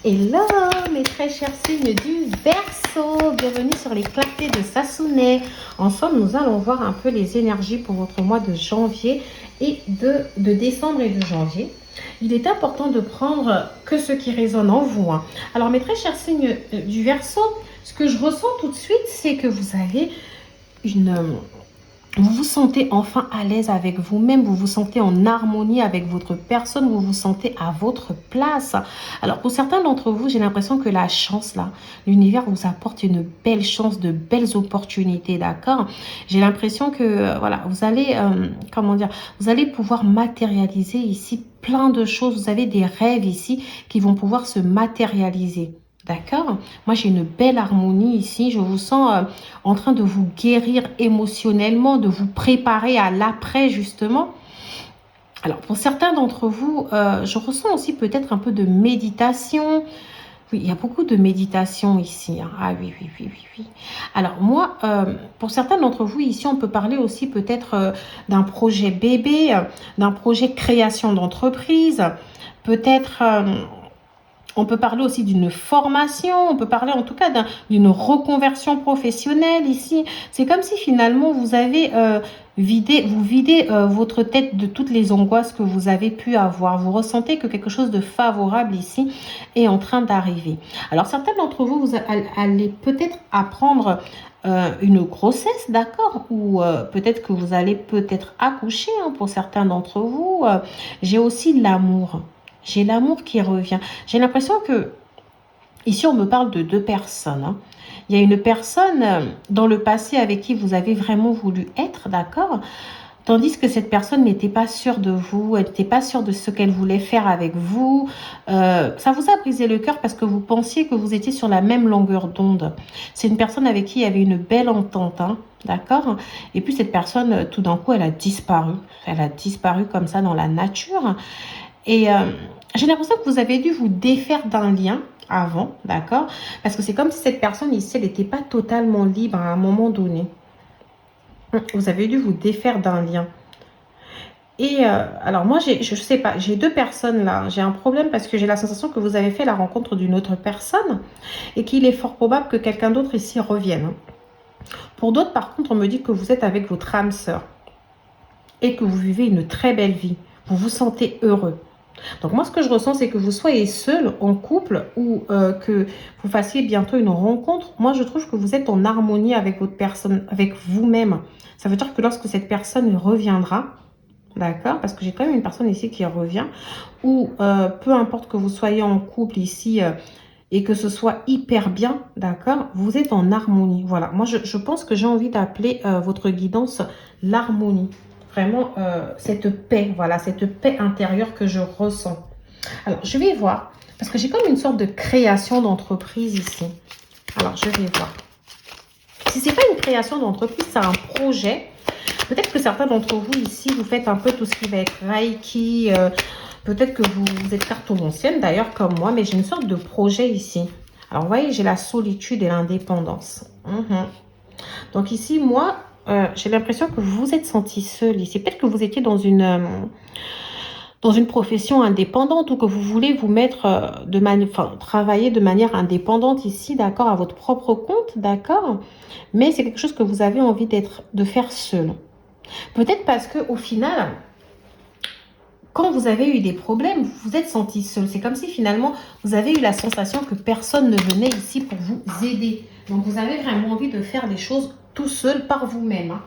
Hello mes très chers signes du Verseau, bienvenue sur les clartés de Sassonet. Ensemble, nous allons voir un peu les énergies pour votre mois de janvier et de décembre et de janvier. Il est important de prendre que ce qui résonne en vous. Alors mes très chers signes du Verseau, ce que je ressens tout de suite, c'est que vous avez vous vous sentez enfin à l'aise avec vous-même, vous vous sentez en harmonie avec votre personne, vous vous sentez à votre place. Alors pour certains d'entre vous, j'ai l'impression que la chance là, l'univers vous apporte une belle chance, de belles opportunités, d'accord? J'ai l'impression que voilà, vous allez, comment dire, vous allez pouvoir matérialiser ici plein de choses. Vous avez des rêves ici qui vont pouvoir se matérialiser. D'accord? Moi, j'ai une belle harmonie ici. Je vous sens en train de vous guérir émotionnellement, de vous préparer à l'après, justement. Alors, pour certains d'entre vous, je ressens aussi peut-être un peu de méditation. Oui, il y a beaucoup de méditation ici. Ah oui, oui, oui, oui, oui. Alors, moi, pour certains d'entre vous, ici, on peut parler aussi peut-être d'un projet bébé, d'un projet création d'entreprise, peut-être... on peut parler aussi d'une formation, on peut parler en tout cas d'une reconversion professionnelle ici. C'est comme si finalement vous avez videz votre tête de toutes les angoisses que vous avez pu avoir. Vous ressentez que quelque chose de favorable ici est en train d'arriver. Alors certains d'entre vous, vous allez peut-être apprendre une grossesse, d'accord, ou peut-être que vous allez peut-être accoucher pour certains d'entre vous. J'ai aussi l'amour. J'ai l'amour qui revient. J'ai l'impression que, ici, on me parle de deux personnes. Il y a une personne dans le passé avec qui vous avez vraiment voulu être, d'accord? Tandis que cette personne n'était pas sûre de vous, elle n'était pas sûre de ce qu'elle voulait faire avec vous. Ça vous a brisé le cœur parce que vous pensiez que vous étiez sur la même longueur d'onde. C'est une personne avec qui il y avait une belle entente, d'accord? Et puis cette personne, tout d'un coup, elle a disparu. Elle a disparu comme ça dans la nature. Et j'ai l'impression que vous avez dû vous défaire d'un lien avant, d'accord? Parce que c'est comme si cette personne ici, elle n'était pas totalement libre à un moment donné. Vous avez dû vous défaire d'un lien. Et alors moi, je ne sais pas, j'ai deux personnes là. J'ai un problème parce que j'ai la sensation que vous avez fait la rencontre d'une autre personne et qu'il est fort probable que quelqu'un d'autre ici revienne. Pour d'autres, par contre, on me dit que vous êtes avec votre âme sœur et que vous vivez une très belle vie. Vous vous sentez heureux. Donc moi, ce que je ressens, c'est que vous soyez seul, en couple, ou que vous fassiez bientôt une rencontre. Moi, je trouve que vous êtes en harmonie avec votre personne, avec vous-même. Ça veut dire que lorsque cette personne reviendra, d'accord, parce que j'ai quand même une personne ici qui revient, ou peu importe que vous soyez en couple ici, et que ce soit hyper bien, d'accord, vous êtes en harmonie. Voilà, moi, je pense que j'ai envie d'appeler votre guidance l'harmonie. Vraiment, cette paix, voilà, cette paix intérieure que je ressens. Alors, je vais voir, parce que j'ai comme une sorte de création d'entreprise ici. Alors, je vais voir. Si ce n'est pas une création d'entreprise, c'est un projet. Peut-être que certains d'entre vous ici, vous faites un peu tout ce qui va être Reiki. Peut-être que vous êtes cartomancienne d'ailleurs comme moi, mais j'ai une sorte de projet ici. Alors, vous voyez, j'ai la solitude et l'indépendance. Donc ici, moi, j'ai l'impression que vous vous êtes senti seul ici. Peut-être que vous étiez dans une profession indépendante ou que vous voulez vous mettre travailler de manière indépendante ici, d'accord, à votre propre compte, d'accord. Mais c'est quelque chose que vous avez envie de faire seul. Peut-être parce que au final, quand vous avez eu des problèmes, vous vous êtes senti seul. C'est comme si finalement, vous avez eu la sensation que personne ne venait ici pour vous aider. Donc, vous avez vraiment envie de faire les choses tout seul par vous-même.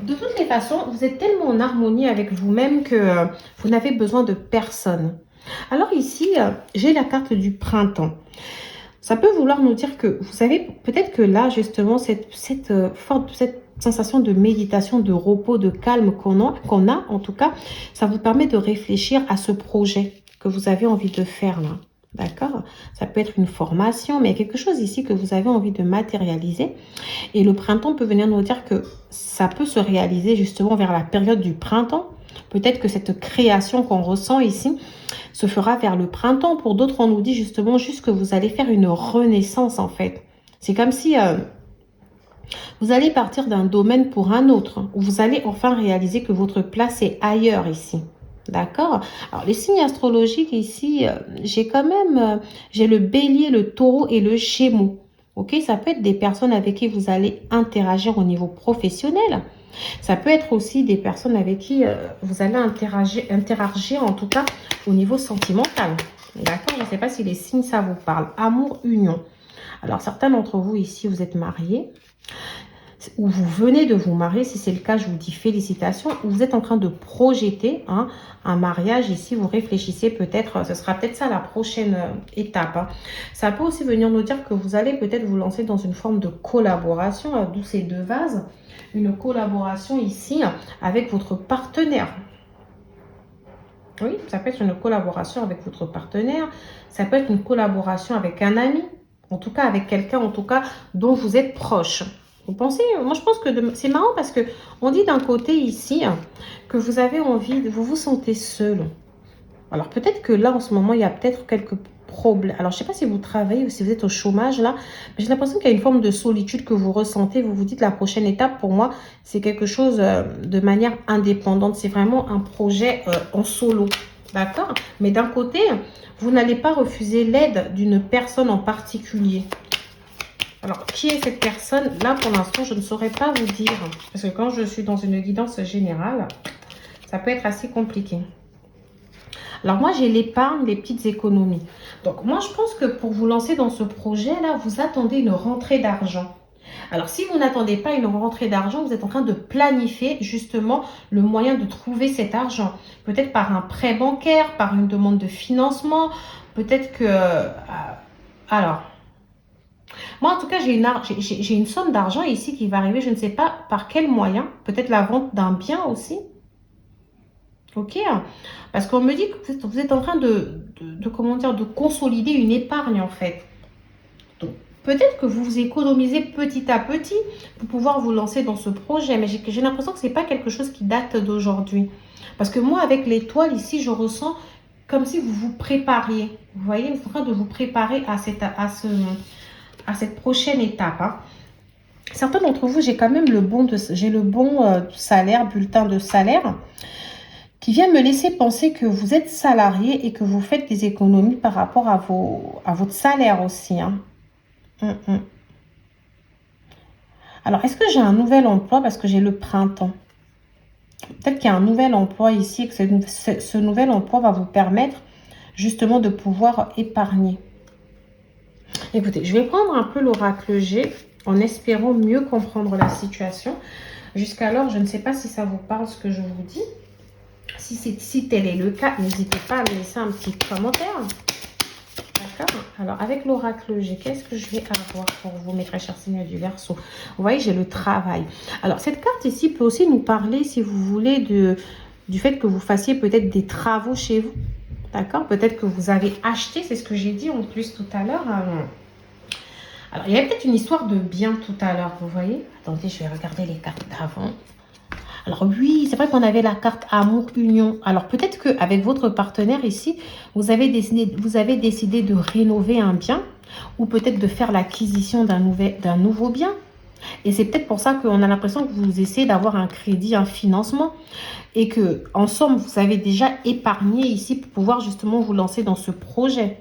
De toutes les façons, vous êtes tellement en harmonie avec vous-même que vous n'avez besoin de personne. Alors ici, j'ai la carte du printemps. Ça peut vouloir nous dire que vous savez, peut-être que là, justement, cette sensation de méditation, de repos, de calme qu'on a, en tout cas, ça vous permet de réfléchir à ce projet que vous avez envie de faire là. D'accord? Ça peut être une formation, mais quelque chose ici que vous avez envie de matérialiser. Et le printemps peut venir nous dire que ça peut se réaliser justement vers la période du printemps. Peut-être que cette création qu'on ressent ici se fera vers le printemps. Pour d'autres, on nous dit justement juste que vous allez faire une renaissance en fait. C'est comme si vous allez partir d'un domaine pour un autre, où vous allez enfin réaliser que votre place est ailleurs ici. D'accord? Alors, les signes astrologiques ici, j'ai quand même, j'ai le bélier, le taureau et le gémeaux. Ok? Ça peut être des personnes avec qui vous allez interagir au niveau professionnel. Ça peut être aussi des personnes avec qui vous allez interagir, en tout cas au niveau sentimental. D'accord? Je ne sais pas si les signes, ça vous parle. Amour, union. Alors, certains d'entre vous ici, vous êtes mariés ou vous venez de vous marier. Si c'est le cas, je vous dis félicitations. Ou vous êtes en train de projeter un mariage. Ici, vous réfléchissez peut-être, ce sera peut-être ça la prochaine étape. Ça peut aussi venir nous dire que vous allez peut-être vous lancer dans une forme de collaboration, d'où ces deux vases. Une collaboration ici avec votre partenaire. Oui, ça peut être une collaboration avec votre partenaire. Ça peut être une collaboration avec un ami. En tout cas, avec quelqu'un, en tout cas, dont vous êtes proche. Vous pensez, moi je pense que c'est marrant parce que on dit d'un côté ici que vous avez envie, vous vous sentez seul. Alors peut-être que là en ce moment il y a peut-être quelques problèmes. Alors je ne sais pas si vous travaillez ou si vous êtes au chômage là, mais j'ai l'impression qu'il y a une forme de solitude que vous ressentez. Vous vous dites la prochaine étape pour moi c'est quelque chose de manière indépendante. C'est vraiment un projet en solo. D'accord? Mais d'un côté, vous n'allez pas refuser l'aide d'une personne en particulier. Alors, qui est cette personne? Là, pour l'instant, je ne saurais pas vous dire. Parce que quand je suis dans une guidance générale, ça peut être assez compliqué. Alors, moi, j'ai l'épargne, les petites économies. Donc, moi, je pense que pour vous lancer dans ce projet-là, vous attendez une rentrée d'argent. Alors, si vous n'attendez pas une rentrée d'argent, vous êtes en train de planifier justement le moyen de trouver cet argent. Peut-être par un prêt bancaire, par une demande de financement. Peut-être que... alors... Moi, en tout cas, j'ai une somme d'argent ici qui va arriver. Je ne sais pas par quel moyen. Peut-être la vente d'un bien aussi. Ok? Parce qu'on me dit que vous êtes en train comment dire, de consolider une épargne, en fait. Donc, peut-être que vous vous économisez petit à petit pour pouvoir vous lancer dans ce projet. Mais j'ai l'impression que ce n'est pas quelque chose qui date d'aujourd'hui. Parce que moi, avec l'étoile, ici, je ressens comme si vous vous prépariez. Vous voyez, vous êtes en train de vous préparer à cette prochaine étape. Certains d'entre vous, j'ai quand même le bon salaire, bulletin de salaire, qui vient me laisser penser que vous êtes salarié et que vous faites des économies par rapport à votre salaire aussi. Alors, est-ce que j'ai un nouvel emploi parce que j'ai le printemps? Peut-être qu'il y a un nouvel emploi ici, que ce nouvel emploi va vous permettre justement de pouvoir épargner. Écoutez, je vais prendre un peu l'oracle G en espérant mieux comprendre la situation. Jusqu'alors, je ne sais pas si ça vous parle ce que je vous dis. Si tel est le cas, n'hésitez pas à me laisser un petit commentaire. D'accord? Alors, avec l'oracle G, qu'est-ce que je vais avoir pour vous, mes très chers signes du Verseau? Vous voyez, j'ai le travail. Alors, cette carte ici peut aussi nous parler, si vous voulez, du fait que vous fassiez peut-être des travaux chez vous. D'accord? Peut-être que vous avez acheté, c'est ce que j'ai dit en plus tout à l'heure. Alors, il y avait peut-être une histoire de bien tout à l'heure, vous voyez? Attendez, je vais regarder les cartes d'avant. Alors oui, c'est vrai qu'on avait la carte Amour Union. Alors peut-être qu'avec votre partenaire ici, vous avez décidé de rénover un bien ou peut-être de faire l'acquisition d'un nouveau bien. Et c'est peut-être pour ça qu'on a l'impression que vous essayez d'avoir un crédit, un financement. Et que, en somme, vous avez déjà épargné ici pour pouvoir justement vous lancer dans ce projet.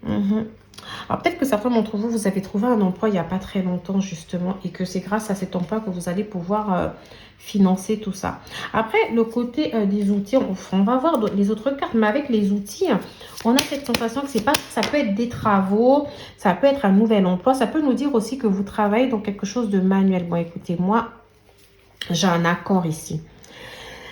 Alors peut-être que certains d'entre vous, vous avez trouvé un emploi il n'y a pas très longtemps justement et que c'est grâce à cet emploi que vous allez pouvoir financer tout ça. Après, le côté des outils, on va voir les autres cartes, mais avec les outils, on a cette sensation que ça peut être des travaux, ça peut être un nouvel emploi, ça peut nous dire aussi que vous travaillez dans quelque chose de manuel. Bon, écoutez, moi, j'ai un accord ici.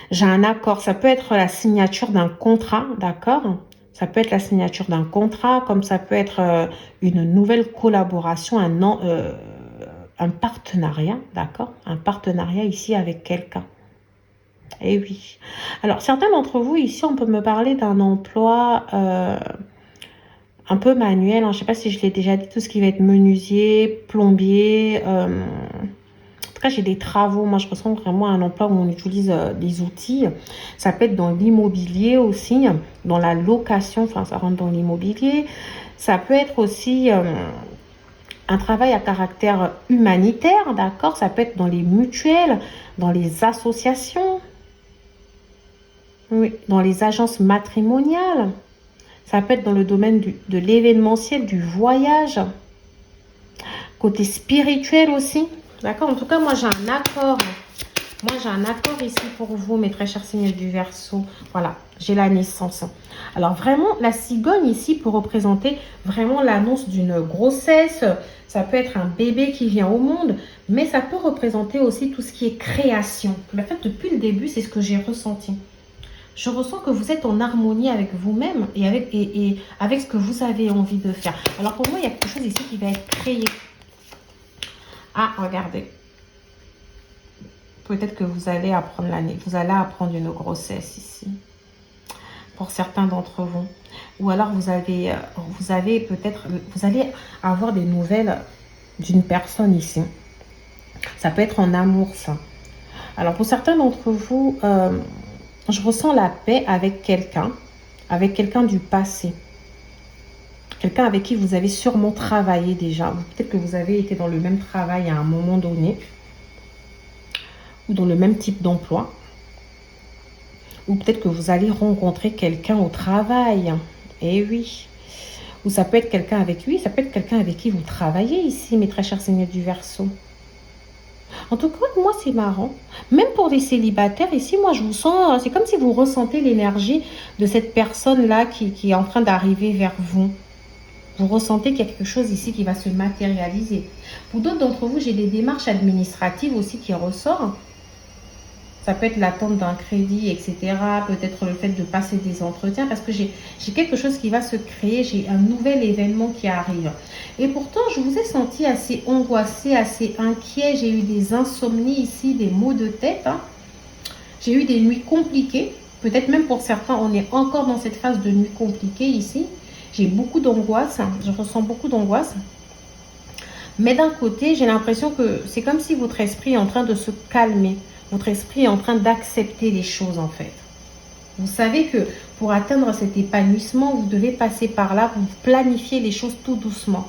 J'ai un accord, ça peut être la signature d'un contrat, d'accord ? Ça peut être la signature d'un contrat, comme ça peut être une nouvelle collaboration, un partenariat, d'accord? Un partenariat ici avec quelqu'un. Eh oui. Alors, certains d'entre vous, ici, on peut me parler d'un emploi un peu manuel. Je ne sais pas si je l'ai déjà dit, tout ce qui va être menuisier, plombier. En tout cas, j'ai des travaux. Moi, je ressens vraiment un emploi où on utilise des outils. Ça peut être dans l'immobilier aussi, dans la location. Enfin, ça rentre dans l'immobilier. Ça peut être aussi un travail à caractère humanitaire, d'accord? Ça peut être dans les mutuelles, dans les associations. Oui, dans les agences matrimoniales. Ça peut être dans le domaine de l'événementiel, du voyage. Côté spirituel aussi. D'accord? En tout cas, moi, j'ai un accord. Moi, j'ai un accord ici pour vous, mes très chers signes du Verseau. Voilà, j'ai la naissance. Alors, vraiment, la cigogne ici peut représenter vraiment l'annonce d'une grossesse. Ça peut être un bébé qui vient au monde, mais ça peut représenter aussi tout ce qui est création. Mais en fait, depuis le début, c'est ce que j'ai ressenti. Je ressens que vous êtes en harmonie avec vous-même et avec ce que vous avez envie de faire. Alors, pour moi, il y a quelque chose ici qui va être créé. Ah, regardez. Peut-être que vous allez apprendre l'année. Vous allez apprendre une grossesse ici. Pour certains d'entre vous. Ou alors vous allez avoir des nouvelles d'une personne ici. Ça peut être en amour, ça. Alors pour certains d'entre vous, je ressens la paix avec quelqu'un du passé. Quelqu'un avec qui vous avez sûrement travaillé déjà. Peut-être que vous avez été dans le même travail à un moment donné. Ou dans le même type d'emploi. Ou peut-être que vous allez rencontrer quelqu'un au travail. Eh oui. Ou ça peut être quelqu'un avec lui, ça peut être quelqu'un avec qui vous travaillez ici, mes très chers seigneurs du Verseau. En tout cas, moi, c'est marrant. Même pour les célibataires, ici, moi, je vous sens... C'est comme si vous ressentez l'énergie de cette personne-là qui est en train d'arriver vers vous. Vous ressentez qu'il y a quelque chose ici qui va se matérialiser. Pour d'autres d'entre vous, j'ai des démarches administratives aussi qui ressortent. Ça peut être l'attente d'un crédit, etc. Peut-être le fait de passer des entretiens. Parce que j'ai quelque chose qui va se créer. J'ai un nouvel événement qui arrive. Et pourtant, je vous ai senti assez angoissé, assez inquiet. J'ai eu des insomnies ici, des maux de tête. Hein. J'ai eu des nuits compliquées. Peut-être même pour certains, on est encore dans cette phase de nuit compliquée ici. J'ai beaucoup d'angoisse. Je ressens beaucoup d'angoisse. Mais d'un côté, j'ai l'impression que c'est comme si votre esprit est en train de se calmer. Votre esprit est en train d'accepter les choses en fait. Vous savez que pour atteindre cet épanouissement, vous devez passer par là, vous planifiez les choses tout doucement.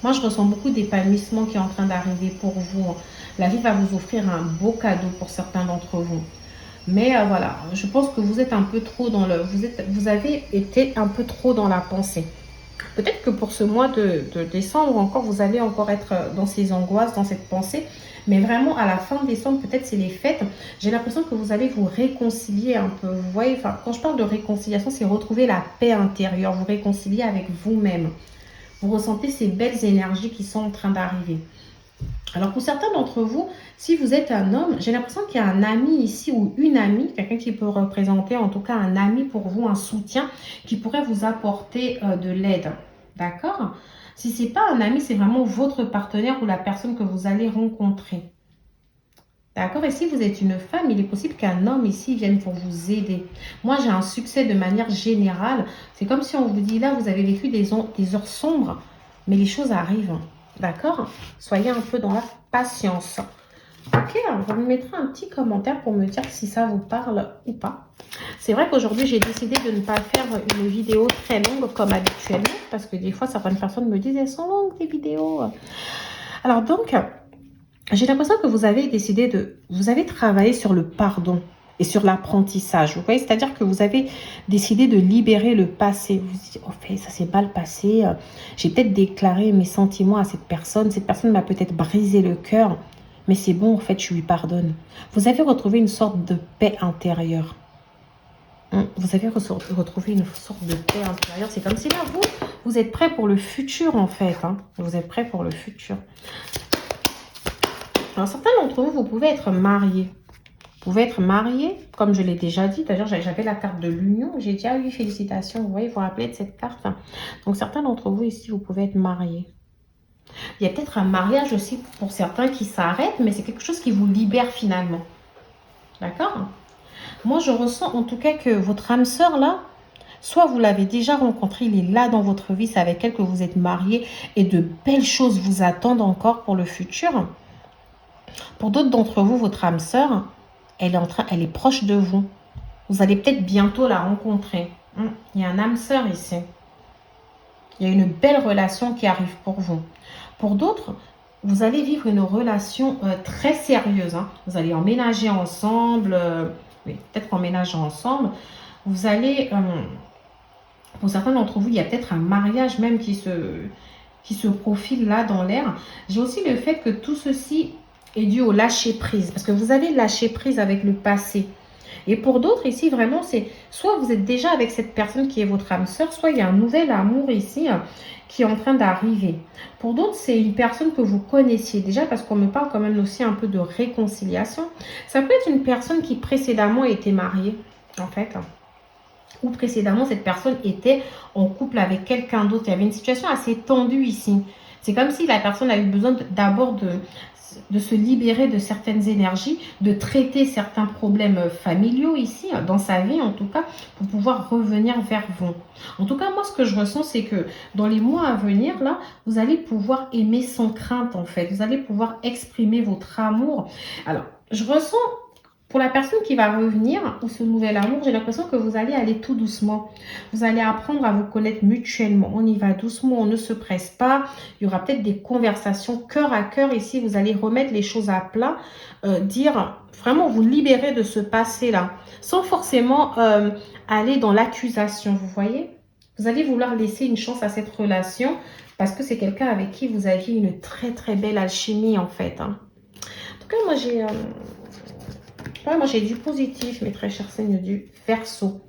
Moi, je ressens beaucoup d'épanouissement qui est en train d'arriver pour vous. La vie va vous offrir un beau cadeau pour certains d'entre vous. Mais voilà, je pense que vous êtes un peu trop dans le... Vous avez été un peu trop dans la pensée. Peut-être que pour ce mois de décembre encore, vous allez encore être dans ces angoisses, dans cette pensée. Mais vraiment, à la fin décembre, peut-être c'est les fêtes. J'ai l'impression que vous allez vous réconcilier un peu. Vous voyez, enfin, quand je parle de réconciliation, c'est retrouver la paix intérieure. Vous réconcilier avec vous-même. Vous ressentez ces belles énergies qui sont en train d'arriver. Alors, pour certains d'entre vous, si vous êtes un homme, j'ai l'impression qu'il y a un ami ici ou une amie, quelqu'un qui peut représenter en tout cas un ami pour vous, un soutien qui pourrait vous apporter de l'aide. D'accord? Si ce n'est pas un ami, c'est vraiment votre partenaire ou la personne que vous allez rencontrer. D'accord? Et si vous êtes une femme, il est possible qu'un homme ici vienne pour vous aider. Moi, j'ai un succès de manière générale. C'est comme si on vous dit là, vous avez vécu des heures sombres, mais les choses arrivent. D'accord? Soyez un peu dans la patience. Ok, alors vous me mettrez un petit commentaire pour me dire si ça vous parle ou pas. C'est vrai qu'aujourd'hui, j'ai décidé de ne pas faire une vidéo très longue comme habituellement. Parce que des fois, certaines personnes me disent, elles sont longues tes vidéos. Alors donc, j'ai l'impression que vous avez décidé de... Vous avez travaillé sur le pardon et sur l'apprentissage. Vous voyez, c'est-à-dire que vous avez décidé de libérer le passé. Vous vous dites, oh, fait, ça s'est mal passé. J'ai peut-être déclaré mes sentiments à cette personne. Cette personne m'a peut-être brisé le cœur. Mais c'est bon, en fait, je lui pardonne. Vous avez retrouvé une sorte de paix intérieure. Vous avez retrouvé une sorte de paix intérieure. C'est comme si là, vous êtes prêt pour le futur, en fait. Hein. Vous êtes prêt pour le futur. Alors, certains d'entre vous, vous pouvez être mariés. Vous pouvez être marié, comme je l'ai déjà dit. D'ailleurs, j'avais la carte de l'union. J'ai dit, ah oui, félicitations. Vous voyez, vous vous rappelez de cette carte. Donc, certains d'entre vous ici, vous pouvez être mariés. Il y a peut-être un mariage aussi pour certains qui s'arrête, mais c'est quelque chose qui vous libère finalement. D'accord? Moi, je ressens en tout cas que votre âme sœur, là, soit vous l'avez déjà rencontré, il est là dans votre vie, c'est avec elle que vous êtes marié et de belles choses vous attendent encore pour le futur. Pour d'autres d'entre vous, votre âme sœur, elle est proche de vous. Vous allez peut-être bientôt la rencontrer. Il y a un âme sœur ici. Il y a une belle relation qui arrive pour vous. Pour d'autres, vous allez vivre une relation très sérieuse. Hein. Vous allez emménager ensemble. oui, peut-être qu'en ménageant ensemble, vous allez, pour certains d'entre vous, il y a peut-être un mariage même qui se profile là dans l'air. J'ai aussi le fait que tout ceci est dû au lâcher prise, parce que vous avez lâché prise avec le passé. Et pour d'autres ici, vraiment, c'est soit vous êtes déjà avec cette personne qui est votre âme sœur, soit il y a un nouvel amour ici qui est en train d'arriver. Pour d'autres, c'est une personne que vous connaissiez déjà, parce qu'on me parle quand même aussi un peu de réconciliation. Ça peut être une personne qui précédemment était mariée, en fait, ou précédemment, cette personne était en couple avec quelqu'un d'autre. Il y avait une situation assez tendue ici. C'est comme si la personne a eu besoin d'abord de se libérer de certaines énergies, de traiter certains problèmes familiaux ici, dans sa vie en tout cas, pour pouvoir revenir vers vous. En tout cas, moi, ce que je ressens, c'est que dans les mois à venir, là, vous allez pouvoir aimer sans crainte, en fait. Vous allez pouvoir exprimer votre amour. Alors, je ressens pour la personne qui va revenir, ou ce nouvel amour, j'ai l'impression que vous allez aller tout doucement. Vous allez apprendre à vous connaître mutuellement. On y va doucement, on ne se presse pas. Il y aura peut-être des conversations cœur à cœur ici. Vous allez remettre les choses à plat, dire vraiment vous libérer de ce passé-là, sans forcément aller dans l'accusation, vous voyez. Vous allez vouloir laisser une chance à cette relation parce que c'est quelqu'un avec qui vous aviez une très très belle alchimie en fait. En tout cas, moi j'ai du positif, mes très chers signes du Verseau.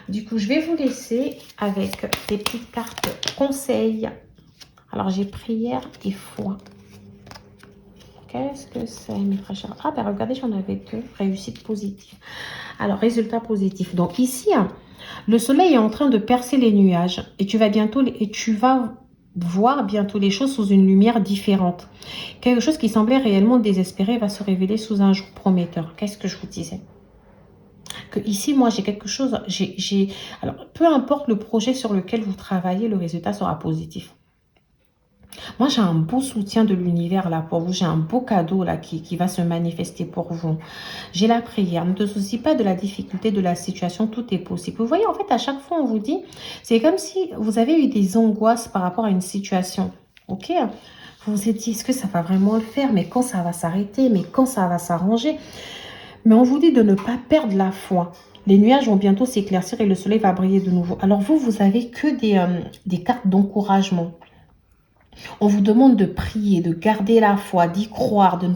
Du coup, je vais vous laisser avec des petites cartes conseils. Alors, j'ai prière et foi. Qu'est-ce que c'est, mes très chers? Ah, ben regardez, j'en avais deux. Réussite positive. Alors, résultat positif. Donc, ici, le soleil est en train de percer les nuages. Et tu vas voir bientôt les choses sous une lumière différente. Quelque chose qui semblait réellement désespéré va se révéler sous un jour prometteur. Qu'est-ce que je vous disais? Que ici, moi, j'ai quelque chose, alors, peu importe le projet sur lequel vous travaillez, le résultat sera positif. Moi, j'ai un beau soutien de l'univers là pour vous. J'ai un beau cadeau là qui va se manifester pour vous. J'ai la prière. Ne te soucie pas de la difficulté de la situation. Tout est possible. Vous voyez, en fait, à chaque fois, on vous dit, c'est comme si vous avez eu des angoisses par rapport à une situation. Ok? Vous vous êtes dit, est-ce que ça va vraiment le faire? Mais quand ça va s'arrêter? Mais quand ça va s'arranger? Mais on vous dit de ne pas perdre la foi. Les nuages vont bientôt s'éclaircir et le soleil va briller de nouveau. Alors vous avez que des cartes d'encouragement. On vous demande de prier, de garder la foi, d'y croire, de ne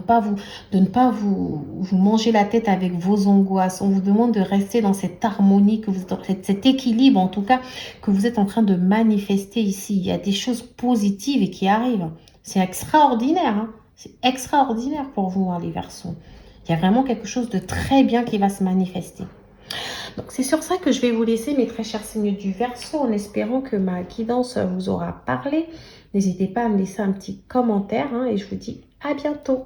pas vous manger la tête avec vos angoisses. On vous demande de rester dans cette harmonie, cet équilibre en tout cas, que vous êtes en train de manifester ici. Il y a des choses positives et qui arrivent. C'est extraordinaire, hein. C'est extraordinaire pour vous, hein, les Verseaux. Il y a vraiment quelque chose de très bien qui va se manifester. Donc, c'est sur ça que je vais vous laisser, mes très chers signes du Verseau, en espérant que ma guidance vous aura parlé. N'hésitez pas à me laisser un petit commentaire, hein, et je vous dis à bientôt.